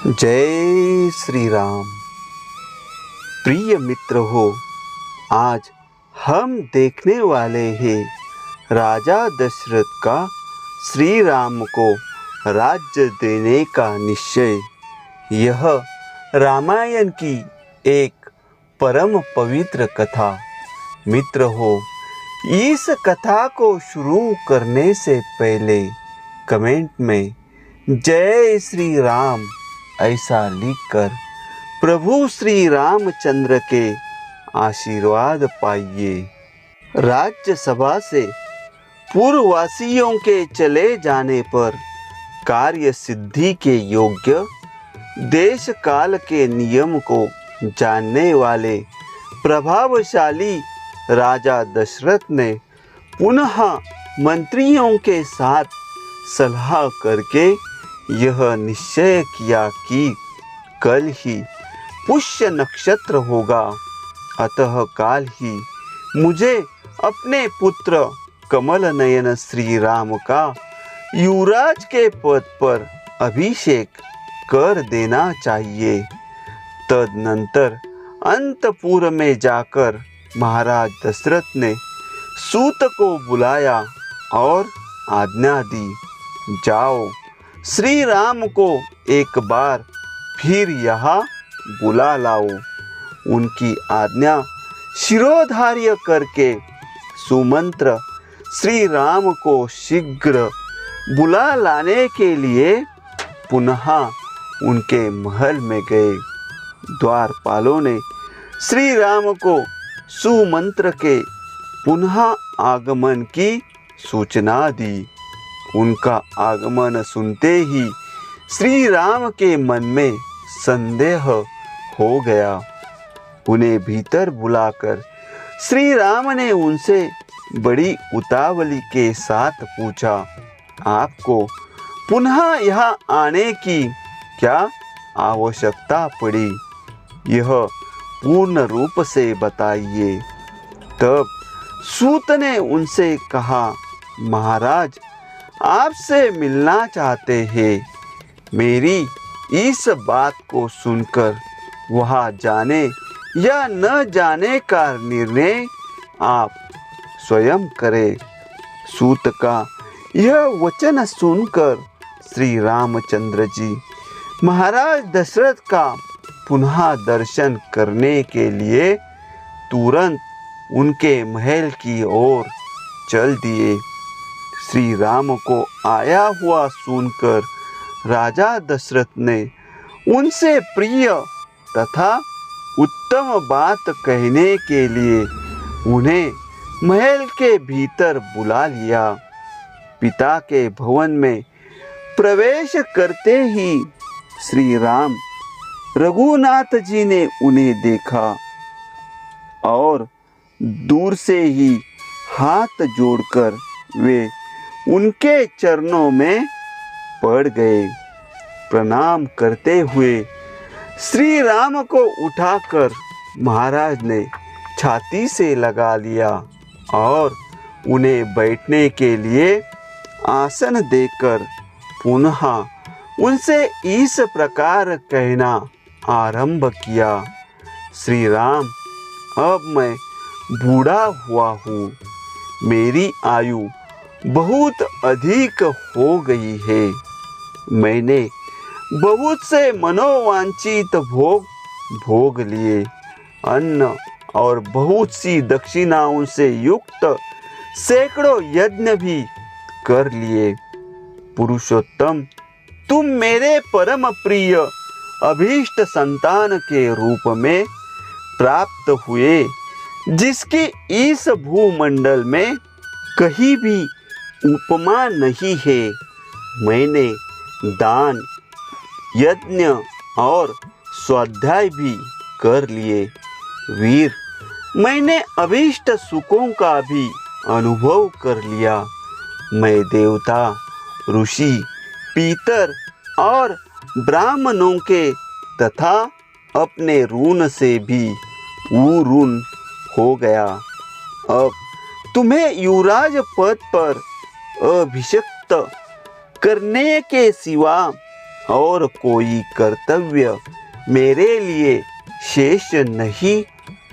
जय श्री राम। प्रिय मित्र हो, आज हम देखने वाले हैं राजा दशरथ का श्री राम को राज्य देने का निश्चय। यह रामायण की एक परम पवित्र कथा। मित्र हो, इस कथा को शुरू करने से पहले कमेंट में जय श्री राम ऐसा लिखकर प्रभु श्री रामचंद्र के आशीर्वाद पाइए। राज्यसभा से पूर्ववासियों के चले जाने पर कार्य सिद्धि के योग्य देश काल के नियम को जानने वाले प्रभावशाली राजा दशरथ ने पुनः मंत्रियों के साथ सलाह करके यह निश्चय किया कि कल ही पुष्य नक्षत्र होगा, अतः काल ही मुझे अपने पुत्र कमल नयन श्री राम का युवराज के पद पर अभिषेक कर देना चाहिए। तदनंतर अंतपुर में जाकर महाराज दशरथ ने सूत को बुलाया और आज्ञा दी, जाओ श्री राम को एक बार फिर यहाँ बुला लाओ। उनकी आज्ञा शिरोधार्य करके सुमंत्र श्री राम को शीघ्र बुला लाने के लिए पुनः उनके महल में गए। द्वारपालों ने श्री राम को सुमंत्र के पुनः आगमन की सूचना दी। उनका आगमन सुनते ही श्री राम के मन में संदेह हो गया। उन्हें भीतर बुलाकर श्री राम ने उनसे बड़ी उतावली के साथ पूछा, आपको पुनः यहाँ आने की क्या आवश्यकता पड़ी? यह पूर्ण रूप से बताइए। तब सूत ने उनसे कहा, महाराज आपसे मिलना चाहते हैं। मेरी इस बात को सुनकर वहाँ जाने या न जाने का निर्णय आप स्वयं करें। सूत का यह वचन सुनकर श्री रामचंद्र जी महाराज दशरथ का पुनः दर्शन करने के लिए तुरंत उनके महल की ओर चल दिए। श्री राम को आया हुआ सुनकर राजा दशरथ ने उनसे प्रिय तथा उत्तम बात कहने के लिए उन्हें महल के भीतर बुला लिया। पिता के भवन में प्रवेश करते ही श्री राम रघुनाथ जी ने उन्हें देखा और दूर से ही हाथ जोड़कर वे उनके चरणों में पड़ गए। प्रणाम करते हुए श्री राम को उठाकर महाराज ने छाती से लगा लिया और उन्हें बैठने के लिए आसन देकर पुनः उनसे इस प्रकार कहना आरंभ किया, श्री राम, अब मैं बूढ़ा हुआ हूँ, मेरी आयु बहुत अधिक हो गई है। मैंने बहुत से मनोवांछित भोग लिए, अन्न और बहुत सी दक्षिणाओं से युक्त सैकड़ों यज्ञ भी कर लिए। पुरुषोत्तम, तुम मेरे परम प्रिय अभीष्ट संतान के रूप में प्राप्त हुए, जिसकी इस भूमंडल में कहीं भी उपमा नहीं है। मैंने दान, यज्ञ और स्वाध्याय भी कर लिए। वीर, मैंने अभीष्ट सुखों का भी अनुभव कर लिया। मैं देवता, ऋषि, पीतर और ब्राह्मणों के तथा अपने ऋण से भी ऊऋण हो गया। अब तुम्हें युवराज पद पर अभिषिक्त करने के सिवा और कोई कर्तव्य मेरे लिए शेष नहीं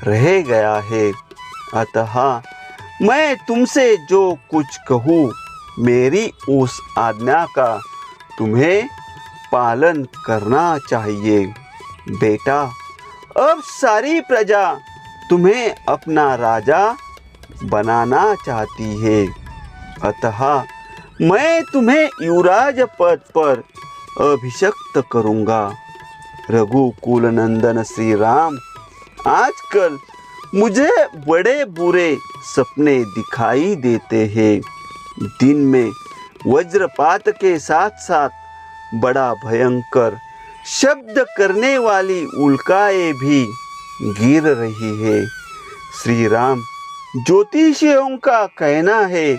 रह गया है। अतः मैं तुमसे जो कुछ कहूँ, मेरी उस आज्ञा का तुम्हें पालन करना चाहिए। बेटा, अब सारी प्रजा तुम्हें अपना राजा बनाना चाहती है। अतः मैं तुम्हें युवराज पद पर अभिषिक्त करूँगा। रघुकुल नंदन श्री राम, आजकल मुझे बड़े बुरे सपने दिखाई देते हैं। दिन में वज्रपात के साथ साथ बड़ा भयंकर शब्द करने वाली उल्काएं भी गिर रही है। श्री राम, ज्योतिषियों का कहना है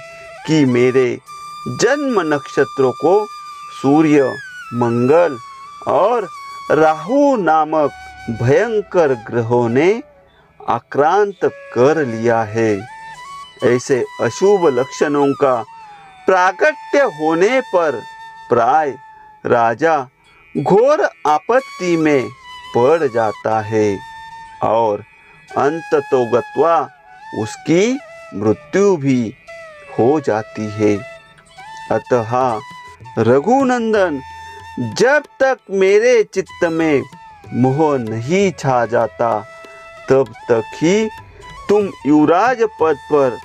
कि मेरे जन्म नक्षत्रों को सूर्य, मंगल और राहु नामक भयंकर ग्रहों ने आक्रांत कर लिया है। ऐसे अशुभ लक्षणों का प्राकट्य होने पर प्राय राजा घोर आपत्ति में पड़ जाता है और अंततोगत्वा उसकी मृत्यु भी हो जाती है। अतः रघुनंदन, जब तक मेरे चित्त में मोह नहीं छा जाता, तब तक ही तुम युवराज पद पर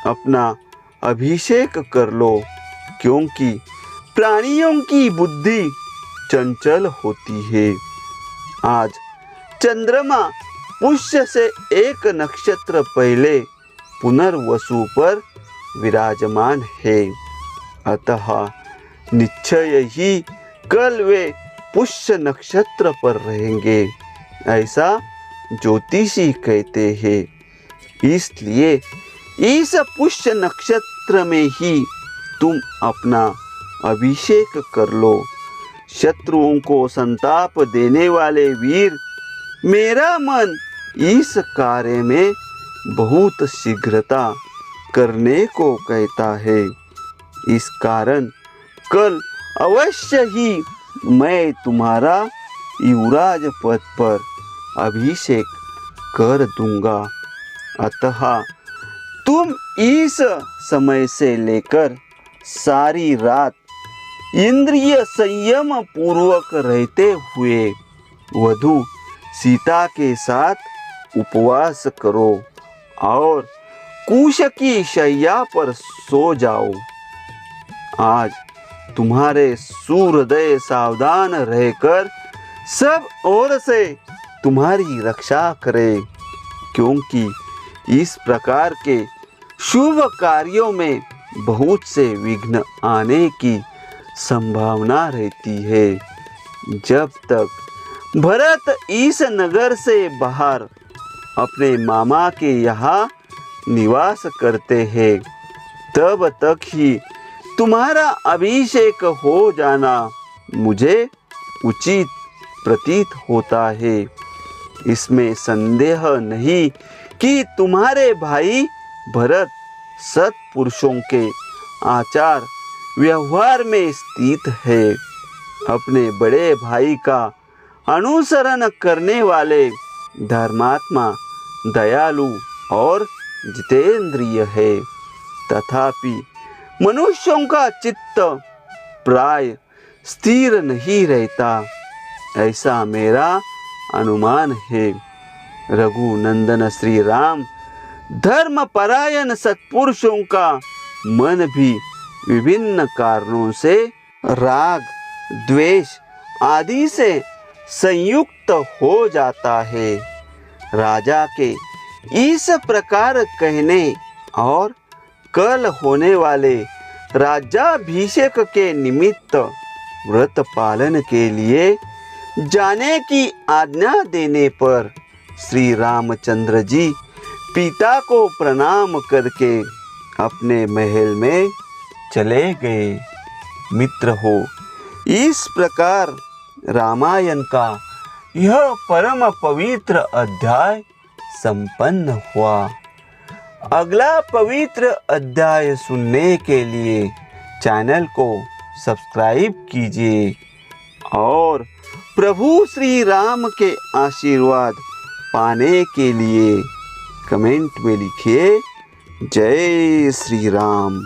अपना अभिषेक कर लो, क्योंकि प्राणियों की बुद्धि चंचल होती है। आज चंद्रमा पुष्य से एक नक्षत्र पहले पुनर्वसु पर विराजमान है। अतः निश्चय ही कल वे पुष्य नक्षत्र पर रहेंगे, ऐसा ज्योतिषी कहते हैं। इसलिए इस पुष्य नक्षत्र में ही तुम अपना अभिषेक कर लो। शत्रुओं को संताप देने वाले वीर, मेरा मन इस कार्य में बहुत शीघ्रता करने को कहता है। इस कारण कल अवश्य ही मैं तुम्हारा युवराज पद पर अभिषेक कर दूंगा। अतः तुम इस समय से लेकर सारी रात इंद्रिय संयम पूर्वक रहते हुए वधू सीता के साथ उपवास करो और कुश की शैया पर सो जाओ। आज तुम्हारे सूर्योदय सावधान रहकर सब ओर से तुम्हारी रक्षा करे, क्योंकि इस प्रकार के शुभ कार्यों में बहुत से विघ्न आने की संभावना रहती है। जब तक भरत इस नगर से बाहर अपने मामा के यहाँ निवास करते हैं, तब तक ही तुम्हारा अभिषेक हो जाना मुझे उचित प्रतीत होता है। इसमें संदेह नहीं कि तुम्हारे भाई भरत सत्पुरुषों के आचार व्यवहार में स्थित है। अपने बड़े भाई का अनुसरण करने वाले धर्मात्मा, दयालु और जितेंद्रिय है। तथापि मनुष्यों का चित्त प्राय स्थिर नहीं रहता, ऐसा मेरा अनुमान है। रघुनंदन श्री राम, धर्मपरायण सत्पुरुषों का मन भी विभिन्न कारणों से राग, द्वेष आदि से संयुक्त हो जाता है। राजा के इस प्रकार कहने और कल होने वाले राज्याभिषेक के निमित्त व्रत पालन के लिए जाने की आज्ञा देने पर श्री रामचंद्र जी पिता को प्रणाम करके अपने महल में चले गए। मित्र हो, इस प्रकार रामायण का यह परम पवित्र अध्याय संपन्न हुआ। अगला पवित्र अध्याय सुनने के लिए चैनल को सब्सक्राइब कीजिए। और प्रभु श्री राम के आशीर्वाद पाने के लिए कमेंट में लिखिए जय श्री राम।